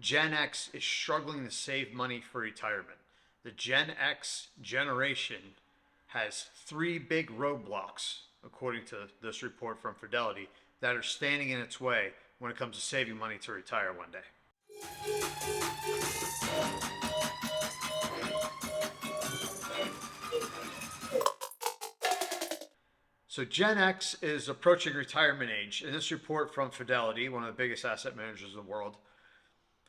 Gen X is struggling to save money for retirement. The Gen X generation has three big roadblocks, according to this report from Fidelity, that are standing in its way when it comes to saving money to retire one day. So Gen X is approaching retirement age, and this report from Fidelity, one of the biggest asset managers in the world,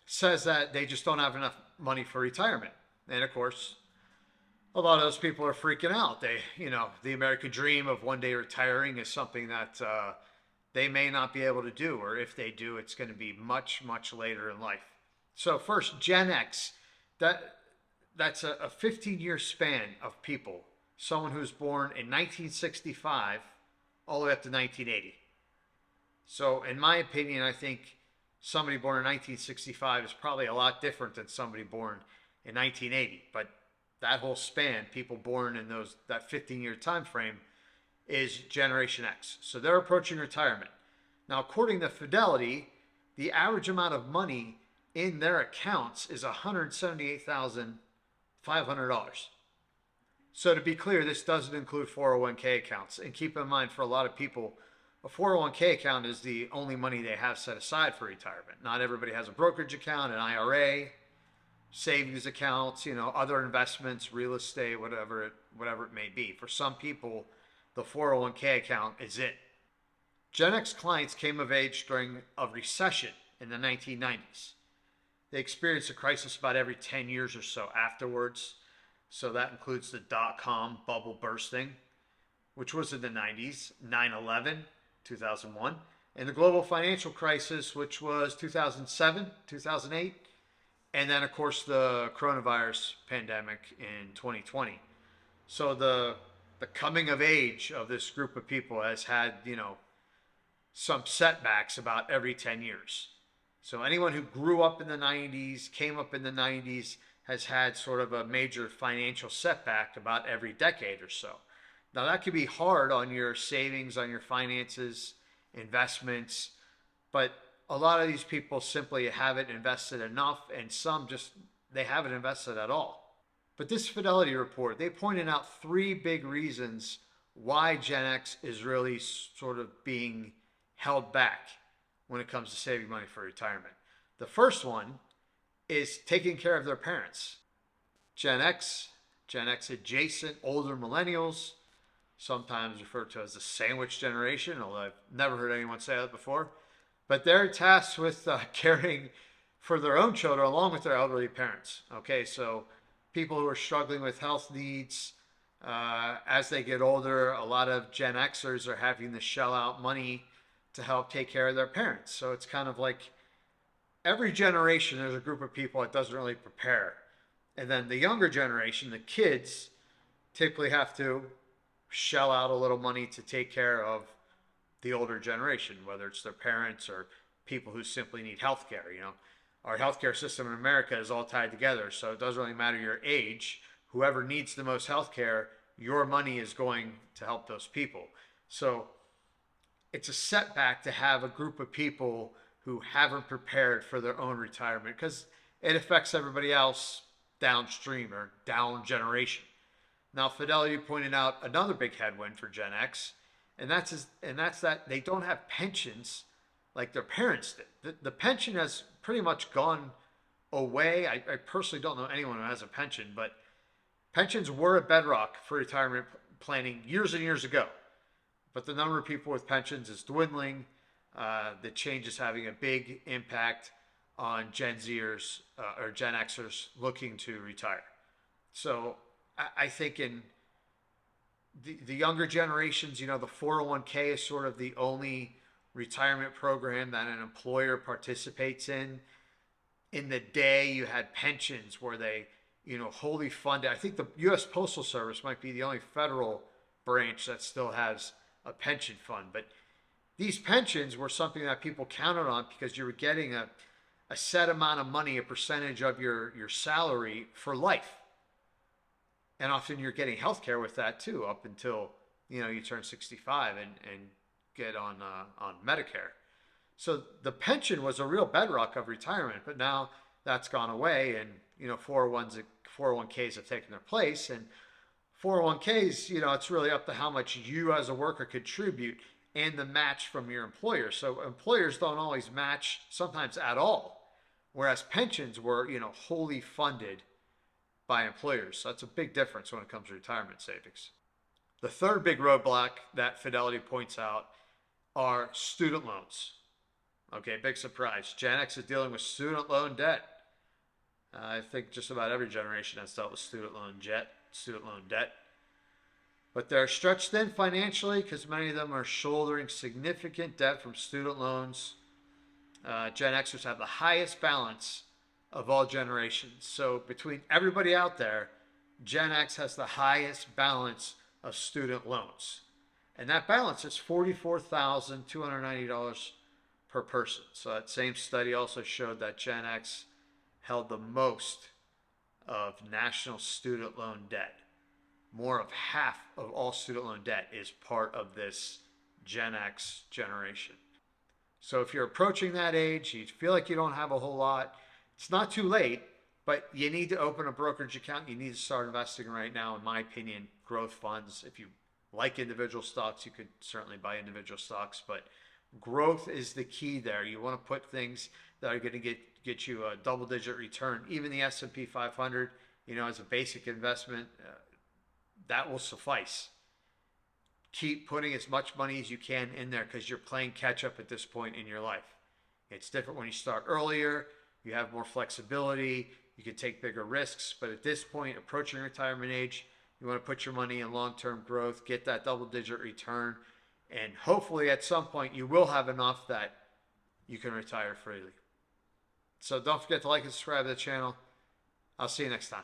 says that they just don't have enough money for retirement. And of course, a lot of those people are freaking out. The American dream of one day retiring is something that they may not be able to do, or if they do, it's going to be much, much later in life. So first, Gen X, that's a 15-year span of people. Someone who's born in 1965 all the way up to 1980. So in my opinion, I think somebody born in 1965 is probably a lot different than somebody born in 1980. But that whole span, people born in that 15-year time frame, is Generation X. So they're approaching retirement. Now, according to Fidelity, the average amount of money in their accounts is $178,500. So to be clear, this doesn't include 401k accounts. And keep in mind, for a lot of people, a 401k account is the only money they have set aside for retirement. Not everybody has a brokerage account, an IRA, savings accounts, other investments, real estate, whatever it may be. For some people, the 401k account is it. Gen X clients came of age during a recession in the 1990s. They experienced a crisis about every 10 years or so afterwards. So that includes the dot-com bubble bursting, which was in the 90s, 9/11, 2001, and the global financial crisis, which was 2007, 2008, and then, of course, the coronavirus pandemic in 2020. So the coming of age of this group of people has had, some setbacks about every 10 years. So anyone who grew up in the 90s, came up in the 90s, has had sort of a major financial setback about every decade or so. Now, that could be hard on your savings, on your finances, investments, but a lot of these people simply haven't invested enough, and some just, they haven't invested at all. But this Fidelity report, they pointed out three big reasons why Gen X is really sort of being held back when it comes to saving money for retirement. The first one is taking care of their parents. Gen X adjacent, older millennials, sometimes referred to as the sandwich generation, although I've never heard anyone say that before. But they're tasked with caring for their own children along with their elderly parents. Okay, so people who are struggling with health needs as they get older, a lot of Gen Xers are having to shell out money to help take care of their parents. So it's kind of like every generation, there's a group of people that doesn't really prepare. And then the younger generation, the kids, typically have to shell out a little money to take care of the older generation, whether it's their parents or people who simply need health care. Our healthcare system in America is all tied together, so it doesn't really matter your age. Whoever needs the most health care, your money is going to help those people. So it's a setback to have a group of people who haven't prepared for their own retirement, because it affects everybody else downstream or down generation. Now, Fidelity pointed out another big headwind for Gen X, and that's that they don't have pensions like their parents did. The pension has pretty much gone away. I personally don't know anyone who has a pension, but pensions were a bedrock for retirement planning years and years ago. But the number of people with pensions is dwindling. The change is having a big impact on Gen Zers or Gen Xers looking to retire. So I think in the younger generations, the 401k is sort of the only retirement program that an employer participates in. In the day, you had pensions where they, wholly funded. I think the U.S. Postal Service might be the only federal branch that still has a pension fund. But these pensions were something that people counted on because you were getting a set amount of money, a percentage of your salary for life. And often you're getting health care with that too, up until you turn 65 and get on Medicare. So the pension was a real bedrock of retirement, but now that's gone away, and 401ks have taken their place. And 401ks, it's really up to how much you as a worker contribute and the match from your employer. So employers don't always match, sometimes at all, whereas pensions were, wholly funded by employers. So that's a big difference when it comes to retirement savings. The third big roadblock that Fidelity points out are student loans. Okay, big surprise. Gen X is dealing with student loan debt. I think just about every generation has dealt with student loan debt. But they're stretched thin financially because many of them are shouldering significant debt from student loans. Gen Xers have the highest balance of all generations. So between everybody out there, Gen X has the highest balance of student loans. And that balance is $44,290 per person. So that same study also showed that Gen X held the most of national student loan debt. More of half of all student loan debt is part of this Gen X generation. So if you're approaching that age, you feel like you don't have a whole lot, it's not too late, but you need to open a brokerage account. You need to start investing right now, in my opinion, growth funds. If you like individual stocks, you could certainly buy individual stocks, but growth is the key there. You want to put things that are going to get you a double-digit return. Even the S&P 500, as a basic investment, that will suffice. Keep putting as much money as you can in there because you're playing catch-up at this point in your life. It's different when you start earlier. You have more flexibility. You can take bigger risks. But at this point, approaching retirement age, you want to put your money in long-term growth, get that double-digit return, and hopefully at some point you will have enough that you can retire freely. So don't forget to like and subscribe to the channel. I'll see you next time.